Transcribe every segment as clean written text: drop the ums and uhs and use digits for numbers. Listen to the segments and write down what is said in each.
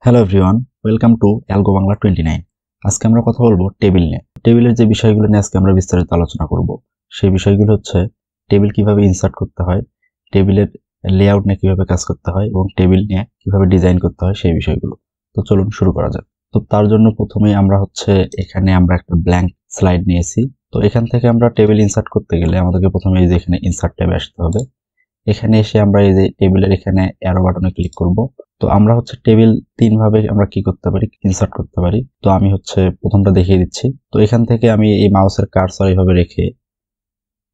Hello everyone, welcome to algo Bangla 29। আজকে আমরা কথা বলবো টেবিল নিয়ে। টেবিলের যে বিষয়গুলো নিয়ে আজকে আমরা বিস্তারিত আলোচনা করব, সেই বিষয়গুলো হচ্ছে টেবিল কিভাবে ইনসার্ট করতে হয়, টেবিলের লেআউট নিয়ে কিভাবে কাজ করতে হয় এবং টেবিল নিয়ে কিভাবে ডিজাইন করতে হয় সেই বিষয়গুলো। তো চলুন শুরু করা যাক। তো তার জন্য প্রথমেই আমরা এখানে একটা ব্ল্যাঙ্ক স্লাইড নিয়েছি। তো এখান থেকে আমরা টেবিল ইনসার্ট করতে গেলে আমাদেরকে প্রথমে এই যে এখানে ইনসার্ট ট্যাবে আসতে হবে। এখানে এসে আমরা এই যে টেবিলের এখানে অ্যারো বাটনে ক্লিক করব। তো আমরা টেবিল তিন ভাবে আমরা কি করতে পারি, ইনসার্ট করতে পারি। তো আমি প্রথমটা দেখিয়ে দিচ্ছি। তো এখান থেকে আমি এই মাউসের কার্সর এইভাবে রেখে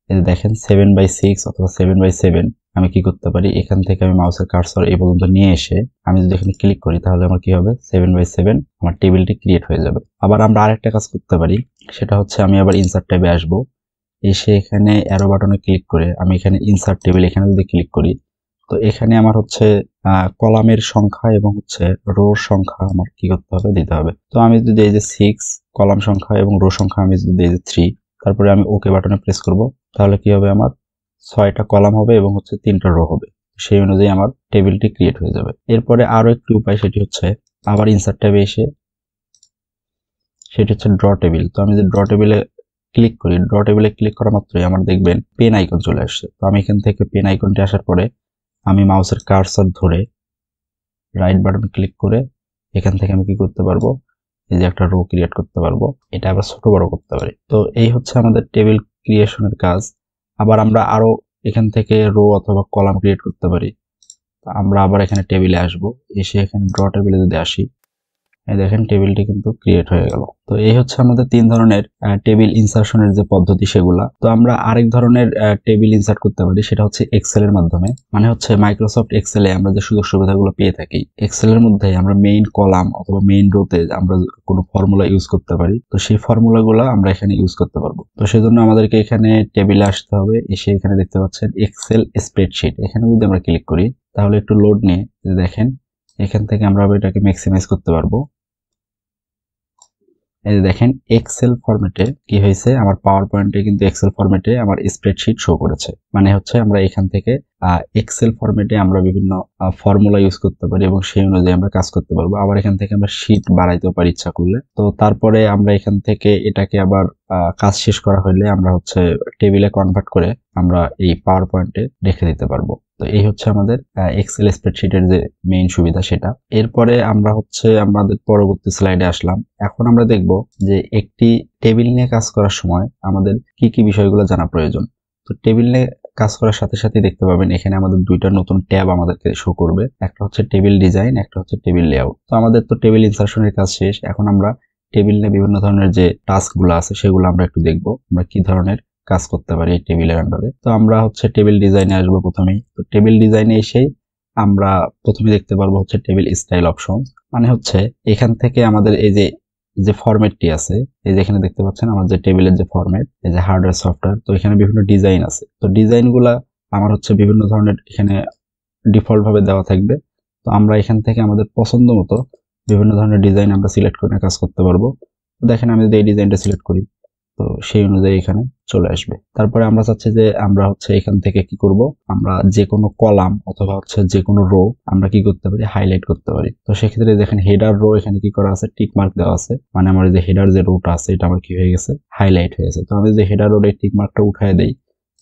এই যে দেখেন 7/6 অথবা 7/7 আমি কি করতে পারি, এখান থেকে আমি মাউসের কার্সর এই পর্যন্ত নিয়ে এসে আমি যদি এখানে ক্লিক করি তাহলে আমার কি হবে, 7/7 আমার টেবিলটি ক্রিয়েট হয়ে যাবে। আবার আমরা আরেকটা কাজ করতে পারি, সেটা হচ্ছে আমি আবার ইনসার্ট ট্যাবে আসবো। এসে এখানে অ্যারো বাটনে ক্লিক করে আমি এখানে ইনসার্ট টেবিল এখানে যদি ক্লিক করি, তো এখানে আমার কলামের সংখ্যা এবং রোর সংখ্যা আমার কি করতে হবে, দিতে হবে। তো আমি যদি এই যে 6 কলাম সংখ্যা এবং রো সংখ্যা আমি যদি এই যে 3, তারপরে আমি ওকে বাটনে প্রেস করব, তাহলে কি হবে, আমার 6টা কলাম হবে এবং 3টা রো হবে। সেই অনুযায়ী আমার টেবিলটি ক্রিয়েট হয়ে যাবে। এরপরে আরো একটি উপায়, সেটি হচ্ছে আবার ইনসার্ট ট্যাবে এসে সেটি হচ্ছে ড্র টেবিল। তো আমি যে ড্র টেবিলে ক্লিক করি, ড্র টেবিলে ক্লিক করা মাত্রই আমার দেখবেন পেন আইকন চলে আসছে। তো আমি এখান থেকে পেন আইকনটি আসার পরে আমি মাউসের কার্সর ধরে রাইট বাটন ক্লিক করে এখান থেকে আমি কি করতে পারবো, এই যে একটা রো ক্রিয়েট করতে পারবো। এটা আবার ছোট বড় করতে পারি। তো এই হচ্ছে আমাদের টেবিল ক্রিয়েশনের কাজ। আবার আমরা আরো এখান থেকে রো অথবা কলাম ক্রিয়েট করতে পারি। আমরা আবার এখানে টেবিলে আসবো, এসে এখানে ড্র টেবিলে যদি আসি, এই দেখেন টেবিলটি কিন্তু ক্রিয়েট হয়ে গেল। তো এই হচ্ছে আমাদের তিন ধরনের টেবিল ইনসার্শনের যে পদ্ধতি সেগুলা। তো আমরা আরেক ধরনের টেবিল ইনসার্ট করতে পারি, সেটা হচ্ছে এক্সেল এর মাধ্যমে। মানে মাইক্রোসফট এক্সেলে আমরা যে সুযোগ সুবিধাগুলো পেয়ে থাকি, এক্সেলের মধ্যে আমরা মেইন কলাম অথবা মেইন রোতে আমরা কোনো ফর্মুলা ইউজ করতে পারি। তো সেই ফর্মুলাগুলো আমরা এখানে ইউজ করতে পারবো। তো সেজন্য আমাদেরকে এখানে টেবিলে আসতে হবে। এসে এখানে দেখতে পাচ্ছেন এক্সেল স্প্রেডশিট, এখানে যদি আমরা ক্লিক করি তাহলে একটু লোড নিয়ে দেখেন এখান থেকে আমরা এটাকে ম্যাক্সিমাইজ করতে পারবো। এই যে দেখেন এক্সেল ফরম্যাটে কি হয়েছে, আমার পাওয়ার পয়েন্টে কিন্তু এক্সেল ফরম্যাটে আমার স্প্রেডশিট শো করেছে। মানে আমরা এখান থেকে এক্সেল ফরম্যাটে আমরা বিভিন্ন ফর্মুলা ইউজ করতে পারি এবং সেই অনুযায়ী আমরা কাজ করতে পারবো। আবার এখান থেকে আমরা শীট বাড়াইতেও পারি ইচ্ছা করলে। তো তারপরে আমরা এখান থেকে এটাকে আবার কাজ শেষ করা হলে আমরা টেবিলে কনভার্ট করে আমরা এই পাওয়ার পয়েন্টে রেখে দিতে পারবো। তো এই হচ্ছে আমাদের এক্সেল স্প্রেডশিটের যে মেইন সুবিধা সেটা। এরপরে আমরা আমাদের পরবর্তী স্লাইডে আসলাম। এখন আমরা দেখব যে একটি টেবিল নিয়ে কাজ করার সময় আমাদের কি কি বিষয়গুলো জানা প্রয়োজন। তো টেবিল নিয়ে কাজ করার সাথে সাথে দেখতে পাবেন এখানে আমাদের দুইটা নতুন ট্যাব আমাদেরকে শো করবে। একটা হচ্ছে টেবিল ডিজাইন, একটা হচ্ছে টেবিল লেআউট। তো আমাদের তো টেবিল ইনসার্শনের কাজ শেষ। এখন আমরা টেবিল নিয়ে বিভিন্ন ধরনের যে টাস্ক গুলো আছে সেগুলো আমরা একটু দেখবো, আমরা কি ধরনের কাজ করতে পারি এই টেবিলের আন্ডারে। তো আমরা টেবিল ডিজাইনে আসবো প্রথমেই। তো টেবিল ডিজাইনে এসেই আমরা প্রথমে দেখতে পারবো টেবিল স্টাইল অপশন। মানে এখান থেকে আমাদের এই যে ফরম্যাটটি আছে, এই যে এখানে দেখতে পাচ্ছেন আমার যে টেবিলের যে ফরম্যাট, এই যে হার্ডওয়্যার সফটওয়্যার। তো এখানে বিভিন্ন ডিজাইন আছে। তো ডিজাইন গুলা আমার বিভিন্ন ধরনের এখানে ডিফল্ট ভাবে দেওয়া থাকবে। তো আমরা এখান থেকে আমাদের পছন্দ মতো বিভিন্ন ধরনের ডিজাইন আমরা সিলেক্ট করে কাজ করতে পারবো। দেখেন আমি যদি এই ডিজাইনটা সিলেক্ট করি, তো সেই অনুযায়ী এখানে চলে আসবে। তারপরে আমরা চাচ্ছি যে আমরা এখান থেকে কি করব, আমরা যে কোনো কলাম অথবা যে কোনো রো আমরা কি করতে পারি, হাইলাইট করতে পারি। তো সেক্ষেত্রে দেখেন হেডার রো এখানে কি করা আছে, টিক মার্ক দেওয়া আছে। মানে আমার যে হেডার যে রোটা আছে এটা আমার কি হয়ে গেছে, হাইলাইট হয়ে গেছে। তো আমি যদি হেডার রোড এই টিক মার্কটা উঠায় দেই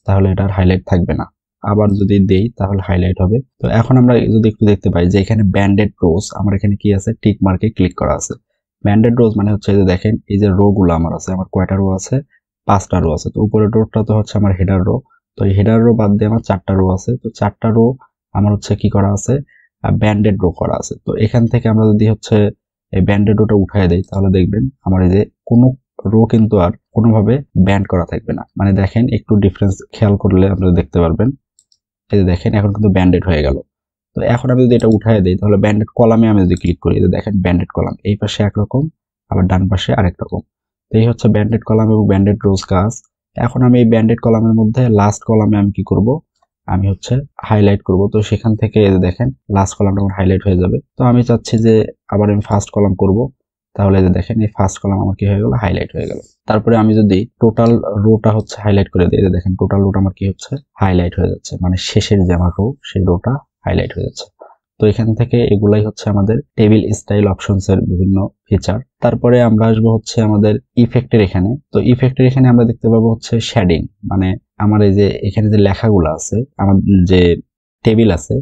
তাহলে এটা আর হাইলাইট থাকবে না। আবার যদি দেই তাহলে হাইলাইট হবে। তো এখন আমরা যদি একটু দেখতে পাই যে এখানে ব্যান্ডেড রোজ আমার এখানে কি আছে, টিক মার্কে ক্লিক করা আছে। ব্যান্ডেড রোজ মানে যে দেখেন এই যে রো গুলো আমার আছে, আমার কয়টা রো আছে, 5টা রো আছে। তো উপরের রোটা তো আমার হেডার রো। তো এই হেডার রো বাদ দিয়ে আমার 4টা রো আছে। তো 4টা রো আমার কি করা আছে, ব্যান্ডেড রো করা আছে। তো এখান থেকে আমরা যদি এই ব্যান্ডেড রোটা উঠায় দেই তাহলে দেখবেন আমার এই যে কোনো রো কিন্তু আর কোনোভাবে ব্যান্ড করা থাকবে না। মানে দেখেন একটু ডিফারেন্স খেয়াল করলে আপনারা দেখতে পারবেন। এই যে দেখেন এখন কিন্তু ব্যান্ডেড হয়ে গেল। তো এখন আমি যদি এটা উঠায় দিই তাহলে ব্যান্ডেড কলামে আমি যদি ক্লিক করি, দেখেন ব্যান্ডেড কলাম এই পাশে একরকম, আবার ডান পাশে আরেক রকম। তো এই ব্যান্ডেড কলাম এবং ব্যান্ডেড রোজ কাজ। এখন আমি এই ব্যান্ডেড কলামের মধ্যে লাস্ট কলামে আমি কি করব, আমি হাইলাইট করব। তো সেখান থেকে দেখেন লাস্ট কলামটা আমার হাইলাইট হয়ে যাবে। তো আমি চাচ্ছি যে আবার আমি ফার্স্ট কলাম করব, তাহলে দেখেন এই ফার্স্ট কলাম আমার কি হয়ে গেল, হাইলাইট হয়ে গেল। তারপরে আমি যদি টোটাল রোটা হাইলাইট করে দিই, দেখেন টোটাল রোটা আমার কি হাইলাইট হয়ে যাচ্ছে। মানে শেষের যে আমার রো সেই রোটা হাইলাইট হয়ে যাচ্ছে। তো তো এখান থেকে এগুলাই হচ্ছে আমাদের টেবিল স্টাইল অপশনস এর বিভিন্ন ফিচার। তারপরে আমরা আসবো হচ্ছে আমাদের ইফেক্টের এখানে। তো ইফেক্টের এখানে আমরা দেখতে পাবো হচ্ছে শেডিং, মানে আমার এই যে এখানে যে লেখাগুলো আছে, আমাদের যে টেবিল আছে,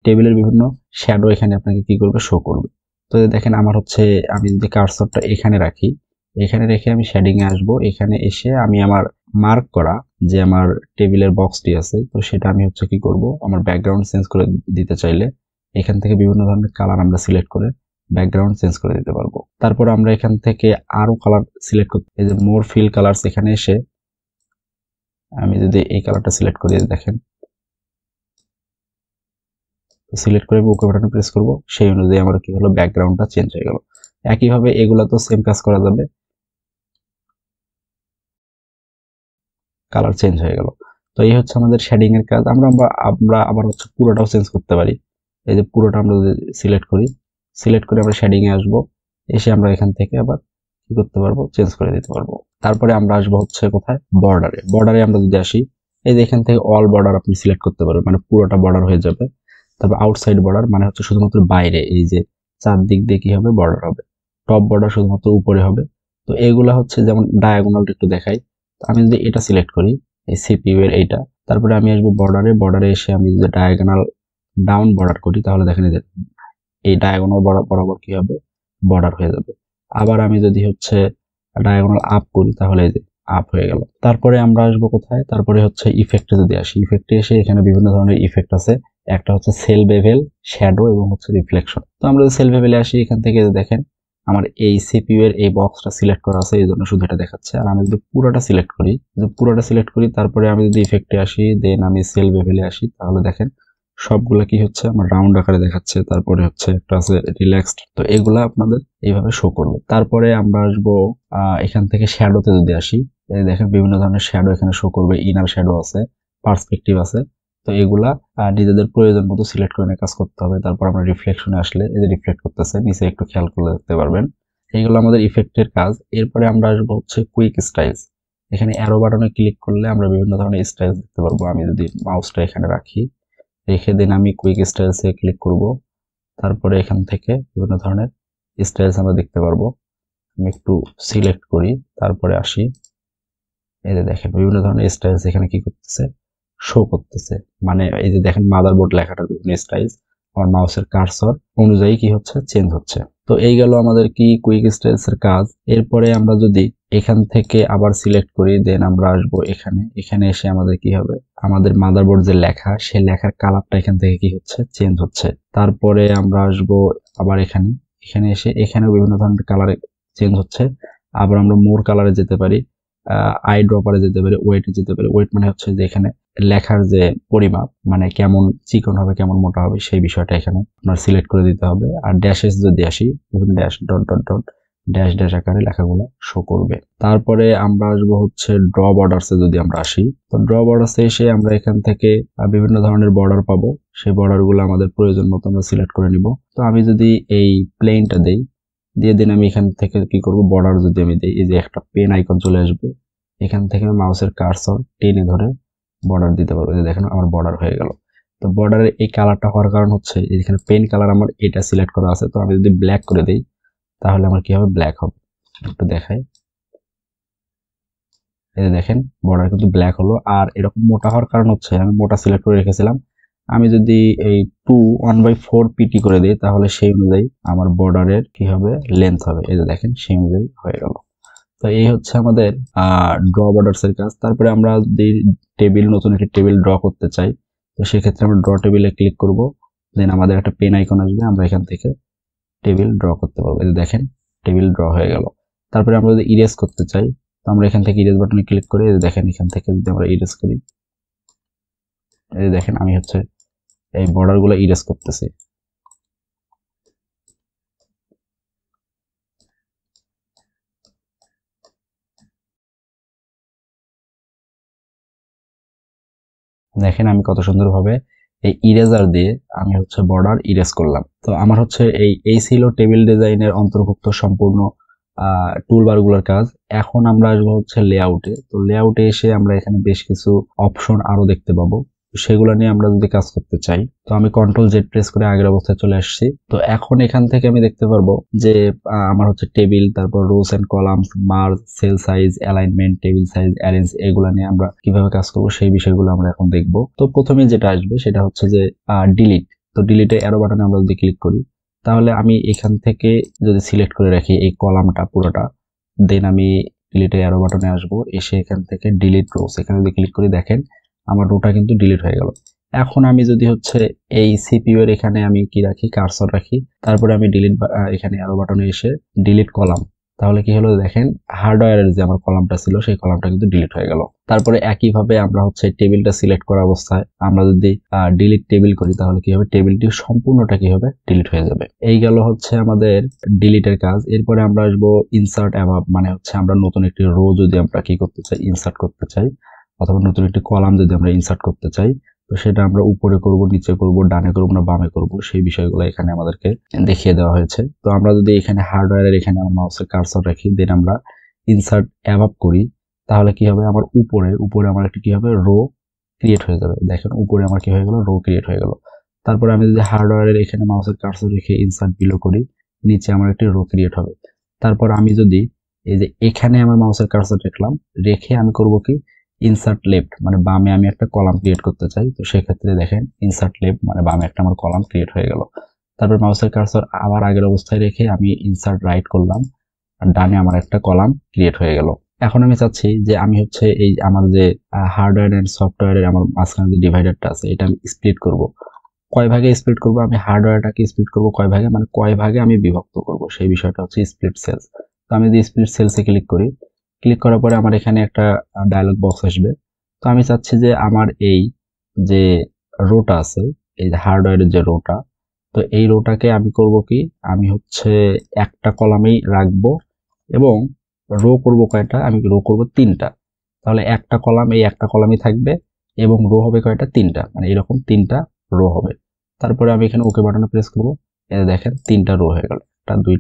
টেবিলের বিভিন্ন শ্যাডো এখানে আপনাকে কি করবে, শো করবে। তো দেখেন আমার হচ্ছে, আমি যদি কার্সরটা এখানে রাখি, এখানে রেখে আমি শেডিং এ আসবো, এখানে এসে আমি আমার মার্ক করা যে আমার টেবিলের বক্সটি আছে, তো সেটা আমি হচ্ছে কি করব, আমার ব্যাকগ্রাউন্ড চেঞ্জ করে দিতে চাইলে এখান থেকে বিভিন্ন ধরনের কালার আমরা সিলেক্ট করে ব্যাকগ্রাউন্ড চেঞ্জ করে দিতে পারবো। তারপর আমরা এখান থেকে আরো কালার সিলেক্ট করতে, এই যে মোর ফিল কালারস, এখানে এসে আমি যদি এই কালারটা সিলেক্ট করি, দেখেন সিলেক্ট করে ওকে বাটনে প্রেস করব, সেই অনুযায়ী আমার কি হলো, ব্যাকগ্রাউন্ডটা চেঞ্জ হয়ে গেল। একইভাবে এগুলা তো সেম কাজ করা যাবে, কালার চেঞ্জ হয়ে গেল। তো এই হচ্ছে আমাদের শেডিং এর কাজ। আমরা আবার হচ্ছে পুরোটাও চেঞ্জ করতে পারি। এই যে পুরোটা আমরা যদি সিলেক্ট করি, সিলেক্ট করে আমরা শেডিং এ আসবো, এসে আমরা এখান থেকে আবার কি করতে পারবো, চেঞ্জ করে দিতে পারবো। তারপরে আমরা আসবো হচ্ছে কোথায়, বর্ডারে। বর্ডারে আমরা যদি আসি, এই যে এখান থেকে অল বর্ডার আপনি সিলেক্ট করতে পারবেন, মানে পুরোটা বর্ডার হয়ে যাবে। তারপর আউটসাইড বর্ডার মানে হচ্ছে শুধুমাত্র বাইরে, এই যে চারদিক দিয়ে কি হবে, বর্ডার হবে। টপ বর্ডার শুধুমাত্র উপরে হবে। তো এগুলা হচ্ছে যেমন ডায়াগোনালটা একটু দেখাই, আমি যদি এটা সিলেক্ট করি, এই সিপিইউ এর এইটা, তারপরে আমি আসবো বর্ডারে, বর্ডারে এসে আমি যদি ডায়াগোনাল ডাউন বর্ডার করি, তাহলে দেখেন এই ডায়াগোনাল বরাবর কি হবে, বর্ডার হয়ে যাবে। আবার আমি যদি হচ্ছে ডায়াগোনাল আপ করি, তাহলে এই যে আপ হয়ে গেল। তারপরে আমরা আসবো কোথায়, তারপরে হচ্ছে ইফেক্টে যদি আসি, ইফেক্টে এসে এখানে বিভিন্ন ধরনের ইফেক্ট আছে। একটা হচ্ছে সেল বেভেল, শ্যাডো এবং হচ্ছে রিফ্লেকশন। তো আমরা যদি সেল বেভেলে আসি, এখান থেকে দেখেন আমার এই সিপিইউ এর এই বক্সটা সিলেক্ট করা আছে, এই জন্য শুধু এটা দেখাচ্ছে। আর আমি যদি পুরোটা সিলেক্ট করি, তারপরে আমি যদি ইফেক্টে আসি, দেন আমি সেল বেভেলে আসি, তাহলে দেখেন সবগুলা কি হচ্ছে, আমার রাউন্ড আকারে দেখাচ্ছে। তারপরে হচ্ছে একটা আছে রিল্যাক্সড, তো এগুলা আপনাদের এইভাবে শো করবে। তারপরে আমরা আসবো এখান থেকে শ্যাডোতে যদি আসি, দেখেন বিভিন্ন ধরনের শ্যাডো এখানে শো করবে, ইনার শ্যাডো আছে, পার্সপেক্টিভ আছে। তো এগুলা নিজেদের প্রয়োজন মতো সিলেক্ট করে কাজ করতে হবে। তারপর আমরা রিফ্লেকশনে আসলে এই যে রিফ্লেক্ট করতেছে, নিচে একটু খেয়াল করে দেখতে পারবেন। এইগুলো আমাদের ইফেক্টের কাজ। এরপরে আমরা আসবো হচ্ছে কুইক স্টাইলস। এখানে অ্যারো বাটনে ক্লিক করলে আমরা বিভিন্ন ধরনের স্টাইলস দেখতে পারবো। আমি যদি মাউসটা এখানে রাখি, রেখে দিন আমি কুইক স্টাইলসে ক্লিক করব, তারপরে এখান থেকে বিভিন্ন ধরনের স্টাইলস আমরা দেখতে পারবো। আমি একটু সিলেক্ট করি, তারপরে আসি, এই যে দেখেন বিভিন্ন ধরনের স্টাইলস এখানে কি করতেছে, শো করতেছে। মানে এই যে দেখেন মাদারবোর্ড লেখাটার বিভিন্ন স্টাইলস আমার মাউসের কার্সর অনুযায়ী কি হচ্ছে, চেঞ্জ হচ্ছে। তো এই গেল আমাদের কি কুইক স্টাইলস এর কাজ। এরপরে আমরা যদি এখান থেকে আবার সিলেক্ট করি, দেন আমরা আসবো এখানে, এখানে এসে আমাদের কি হবে, আমাদের মাদারবোর্ড যে লেখা, সেই লেখার কালারটা এখান থেকে কি হচ্ছে, চেঞ্জ হচ্ছে। তারপরে আমরা আসবো আবার এখানে, এখানে এসে এখানেও বিভিন্ন ধরনের কালার চেঞ্জ হচ্ছে। আবার আমরা মোর কালারে যেতে পারি, আই ড্রপারে যেতে পারি, ওয়েটে যেতে পারি। ওয়েট মানে হচ্ছে যে এখানে লেখার যে পরিমাপ, মানে কেমন চিকন হবে কেমন মোটা হবে, সেই বিষয়টা এখানে আপনার সিলেক্ট করে দিতে হবে। আর ড্যাশেস যদি আসি, বিভিন্ন dash dot dot dot dash dash আকারে লেখাগুলো শো করবে। তারপরে আমরা আসবো হচ্ছে ড্র বর্ডারসে যদি আমরা আসি, তো ড্র বর্ডারসে এসে আমরা এখান থেকে বিভিন্ন ধরনের বর্ডার পাবো। সেই বর্ডার গুলো আমাদের প্রয়োজন মতো আমরা সিলেক্ট করে নিব। তো আমি যদি এই প্লেনটা দেই, দিয়ে দিন আমি এখান থেকে কি করব, বর্ডার যদি আমি দিই, এই যে একটা পেন আইকন চলে আসবে, এখান থেকে আমি মাউসের কার্সর টেনে ধরে বর্ডার দিতে পারবো। এই দেখেন আমার বর্ডার হয়ে গেল। তো বর্ডারের এই কালারটা হওয়ার কারণ হচ্ছে এখানে পেন কালার আমার এটা সিলেক্ট করা আছে। তো আমি যদি ব্ল্যাক করে দিই, তাহলে আমার কি হবে, ব্ল্যাক হবে। একটু দেখাই, এই যে দেখেন বর্ডার কিন্তু ব্ল্যাক হলো। আর এরকম মোটা হওয়ার কারণ হচ্ছে আমি মোটা সিলেক্ট করে রেখেছিলাম। আমি যদি এই 1/4 পিটি করে দিই, তাহলে সেই অনুযায়ী আমার বর্ডারের কি হবে, লেন্থ হবে। এই যে দেখেন সেই অনুযায়ী হয়ে গেল। তো এই হচ্ছে আমাদের ড্র বর্ডারস এর কাজ। তারপরে আমরা যদি টেবিল, নতুন একটি টেবিল ড্র করতে চাই, তো সেক্ষেত্রে আমরা ড্র টেবিলে ক্লিক করব, দেন আমাদের একটা পেন আইকন আসবে, আমরা এখান থেকে টেবিল ড্র করতে পারবো। এই যে দেখেন টেবিল ড্র হয়ে গেল। তারপরে আমরা যদি ইরেজ করতে চাই, তো আমরা এখান থেকে ইরেজ বাটনে ক্লিক করে, এই যে দেখেন এখান থেকে যদি আমরা ইরেজ করি, এই যে দেখেন আমি হচ্ছে এই বর্ডার গুলো ইরেজ করতেছি। দেখেন আমি কত সুন্দরভাবে এই ইরেজার দিয়ে আমি হচ্ছে বর্ডার ইরেজ করলাম। তো আমার হচ্ছে এই ছিল টেবিল ডিজাইনের অন্তর্ভুক্ত সম্পূর্ণ টুলবার গুলোর কাজ। এখন আমরা আসবো হচ্ছে লেআউটে। তো লেআউটে এসে আমরা এখানে বেশ কিছু অপশন আরো দেখতে পাবো। সেগুলো নিয়ে আমরা যদি কাজ করতে চাই, তো আমি কন্ট্রোল জেড প্রেস করে আগের অবস্থায় চলে আসছি। তো এখন এখান থেকে আমি দেখতে পারবো যে আমার হচ্ছে টেবিল, তারপর rows and columns, merge, cell size, alignment, table size, arrange, এগুলো নিয়ে আমরা কিভাবে কাজ করবো সেই বিষয়গুলো আমরা এখন দেখবো। তো প্রথমে যেটা আসবে সেটা হচ্ছে যে ডিলিট। তো ডিলিটে অ্যারো বাটনে আমরা যদি ক্লিক করি, তাহলে আমি এখান থেকে যদি সিলেক্ট করে রাখি এই কলামটা পুরোটা, দেন আমি ডিলিটে অ্যারো বাটনে আসবো, এসে এখান থেকে ডিলিট রোস এখানে যদি ক্লিক করি, দেখেন আমার রোটা কিন্তু ডিলিট হয়ে গেল। এখন আমি যদি হচ্ছে এই সিপিইউ এর এখানে আমি কি রাখি, কার্সর রাখি, তারপরে আমি ডিলিট এখানে অ্যারো বাটনে এসে ডিলিট কলাম, তাহলে কি হলো দেখেন হার্ডওয়্যারের যে আমার কলামটা ছিল সেই কলামটা কিন্তু ডিলিট হয়ে গেল। তারপরে একইভাবে আমরা হচ্ছে টেবিলটা সিলেক্ট করা অবস্থায় আমরা যদি ডিলিট টেবিল করি, তাহলে কি হবে, টেবিলটি সম্পূর্ণটা কি হবে, ডিলিট হয়ে যাবে। এই গেল হচ্ছে আমাদের ডিলিটের কাজ। এরপরে আমরা আসবো ইনসার্ট অ্যাবাব, মানে হচ্ছে আমরা নতুন একটি রো যদি আমরা কি করতে চাই, ইনসার্ট করতে চাই, অথবা নতুন একটি কলাম যদি আমরা ইনসার্ট করতে চাই, তো সেটা আমরা উপরে করব, নিচে করব, ডানে করব না বামে করব, সেই বিষয়গুলো এখানে আমাদেরকে দেখিয়ে দেওয়া হয়েছে। তো আমরা যদি এখানে হার্ডওয়্যারের এখানে আমার মাউসের কার্সর রাখি, দেন আমরা ইনসার্ট অ্যাবাব করি, তাহলে কি হবে, আমার উপরে আমার একটা কি হবে, রো ক্রিয়েট হয়ে যাবে। দেখেন উপরে আমার কি হয়ে গেল, রো ক্রিয়েট হয়ে গেল। তারপরে আমি যদি হার্ডওয়্যারের এখানে মাউসের কার্সর রেখে ইনসার্ট বিলো করি, নিচে আমার একটি রো ক্রিয়েট হবে। তারপর আমি যদি এই যে এখানে আমার মাউসের কার্সর রাখলাম, রেখে আমি করব কি, ইনসার্ট লেফট, মানে বামে আমি একটা কলাম ক্রিয়েট করতে চাই, তো সেক্ষেত্রে দেখেন ইনসার্ট লেফট মানে বামে একটা আমার কলাম ক্রিয়েট হয়ে গেল। তারপর মাউসের কার্সর আবার আগের অবস্থায় রেখে আমি ইনসার্ট রাইট করলাম, আর ডানে আমার একটা কলাম ক্রিয়েট হয়ে গেল। এখন আমি চাচ্ছি যে আমি হচ্ছে এই আমার যে হার্ডওয়্যার এন্ড সফটওয়্যারের আমার মাঝখানে যে ডিভাইডারটা আছে এটা আমি স্প্লিট করব। কয় ভাগে স্প্লিট করব, আমি হার্ডওয়্যারটাকে স্প্লিট করব কয় ভাগে, মানে কয় ভাগে আমি বিভক্ত করব, সেই বিষয়টা হচ্ছে স্প্লিট সেলস। তো আমি যদি স্প্লিট সেলসে ক্লিক করি, ক্লিক করার পরে আমার এখানে একটা ডায়লগ বক্স আসবে। তো আমি চাচ্ছি যে আমার এই যে রোটা আছে, এই যে হার্ডওয়্যারের যে রোটা, তো এই রোটাকে আমি করব কি, আমি হচ্ছে একটা কলামেই রাখবো এবং রো করব কয়টা, আমি রো করব 3টা। তাহলে একটা কলাম, এই একটা কলামই থাকবে এবং রো হবে কয়টা, 3টা, মানে এরকম 3টা রো হবে। তারপরে আমি এখানে ওকে বাটনে প্রেস করব, এই দেখেন 3টা রো হয়ে গেল, 1 2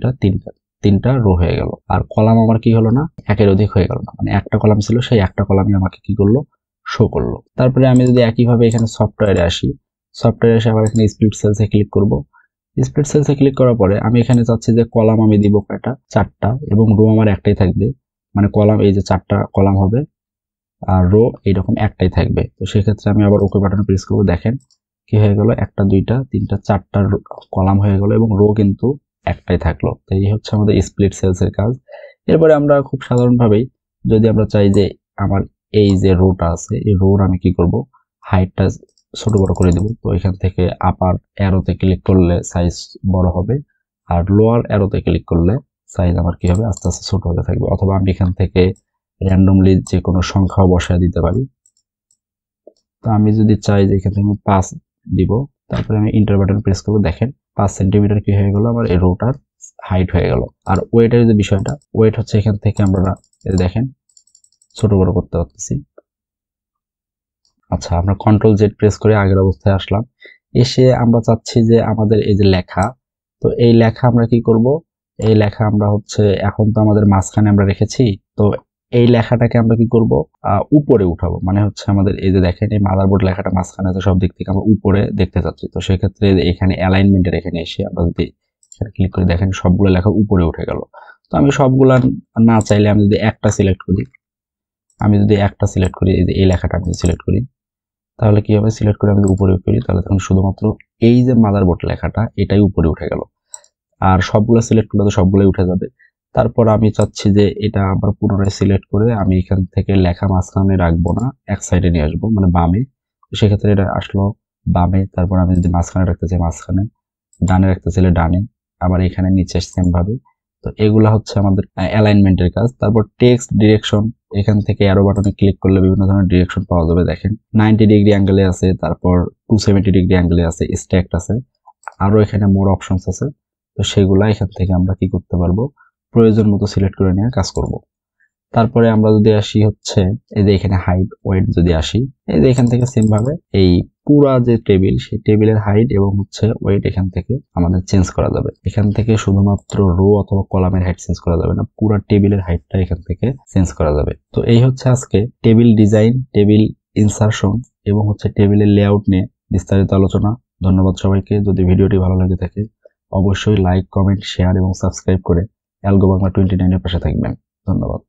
3টা রো হয়ে গেল। আর কলাম আমার কি হলো না, একের অধিক হয়ে গেল না, মানে একটা কলাম ছিল সেই একটা কলামই আমাকে কি করলো, শো করলো। তারপরে আমি যদি একইভাবে এখানে সফটওয়্যারে আসি, সফটওয়্যারে এসে আবার এখানে স্প্লিট সেলসে ক্লিক করব। স্প্লিট সেলসে ক্লিক করার পরে আমি এখানে চাচ্ছি যে কলাম আমি দিব কয়টা, 4টা, এবং রো আমার একটাই থাকবে, মানে কলাম এই যে 4টা কলাম হবে আর রো এইরকম একটাই থাকবে। তো সেক্ষেত্রে আমি আবার ওকে বাটনে প্রেস করবো, দেখেন কি হয়ে গেল, 1 2 3 4টা কলাম হয়ে গেল এবং রো কিন্তু একটাই থাকলো। তো এই হচ্ছে আমাদের স্প্লিট সেলস এর কাজ। এরপরে আমরা খুব সাধারণভাবেই যদি আমরা চাই যে আমার এই যে রোটা আছে, এই রোর আমি কি করব, হাইটটা ছোট বড় করে দিব। তো এখান থেকে আপার অ্যারোতে ক্লিক করলে সাইজ বড় হবে, আর লোয়ার অ্যারোতে ক্লিক করলে সাইজ আমার কি হবে, আস্তে আস্তে ছোট হতে থাকবে। অথবা আমি এখান থেকে র্যান্ডমলি যে কোনো সংখ্যাও বসায় দিতে পারি। তো আমি যদি চাই যে এখান থেকে 5 দিব, তারপরে আমি ইন্টার বাটন প্রেস করবো, দেখেন 5 সেন্টিমিটার কি হয়ে গেল, আমার এই রোটার হাইট হয়ে গেল। আর ওয়েটের যে বিষয়টা, ওয়েট হচ্ছে এখান থেকে আমরা দেখেন ছোট বড় করতে পারতেছি। আচ্ছা, আমরা কন্ট্রোল জেড প্রেস করে আগের অবস্থায় আসলাম, এসে আমরা চাচ্ছি যে আমাদের এই যে লেখা, তো এই লেখা আমরা কি করব, এই লেখা আমরা হচ্ছে এখন তো আমাদের মাঝখানে আমরা রেখেছি, তো এই লেখাটাকে আমরা কি করব, উপরে উঠাবো। মানে হচ্ছে আমাদের এই যে দেখেন এই মাদারবোর্ড লেখাটা মাঝখানে আছে, সব দিক থেকে আমরা উপরে দেখতে চাচ্ছি। তো সেক্ষেত্রে এখানে অ্যালাইনমেন্টের এখানে এসে আমরা যদি এখানে ক্লিক করে দেখেন সবগুলো লেখা উপরে উঠে গেল। তো আমি সবগুলা না চাইলে আমি যদি একটা সিলেক্ট করি, এই যে এই লেখাটা আমি সিলেক্ট করি, তাহলে কি হবে, সিলেক্ট করে আমি উপরে করি, তাহলে তখন শুধুমাত্র এই যে মাদারবোর্ড লেখাটা এটাই উপরে উঠে গেল। আর সবগুলো সিলেক্ট করলে তো সবগুলোই উঠে যাবে। তারপর আমি চাচ্ছি যে এটা আবার পুনরায় সিলেক্ট করে আমি এখান থেকে লেখা মাঝখানে রাখবো না, এক সাইডে নিয়ে আসবো, মানে বামে। সেক্ষেত্রে এটা আসলো বামে। তারপর আমি যদি মাঝখানে রাখতে চাই মাঝখানে, ডানে রাখতে চাইলে ডানে, আবার এখানে নিচে সেম ভাবে। তো এগুলা হচ্ছে আমাদের অ্যালাইনমেন্টের কাজ। তারপর টেক্সট ডিরেকশন, এখান থেকে অ্যারো বাটনে ক্লিক করলে বিভিন্ন ধরনের ডিরেকশন পাওয়া যাবে। দেখেন 90 ডিগ্রি অ্যাঙ্গেলে আছে, তারপর 270 ডিগ্রি অ্যাঙ্গেলে আছে, স্ট্যাকড আছে, আরো এখানে মোর অপশনস আছে। তো সেগুলা এখান থেকে আমরা কি করতে পারবো, প্রয়োজন মতো সিলেক্ট করে নিয়ে কাজ করব। তারপরে আমরা যদি আসি হচ্ছে এই যে এখানে হাইট ওয়েট যদি আসি, এই যে এখান থেকে সেম ভাবে এই পুরা যে টেবিল, সেই টেবিলের হাইট এবং হচ্ছে ওয়েট এখান থেকে আমাদের চেঞ্জ করা যাবে। এখান থেকে শুধুমাত্র রো অথবা কলামের হাইট চেঞ্জ করা যাবে না, পুরা টেবিলের হাইটটা এখান থেকে চেঞ্জ করা যাবে। তো এই হচ্ছে আজকে টেবিল ডিজাইন, টেবিল ইনসারশন এবং হচ্ছে টেবিলের লেআউট নিয়ে বিস্তারিত আলোচনা। ধন্যবাদ সবাইকে। যদি ভিডিওটি ভালো লেগে থাকে অবশ্যই লাইক, কমেন্ট, শেয়ার এবং সাবস্ক্রাইব করে অ্যালগো বাংলা 29 এর পাশে থাকবেন। ধন্যবাদ।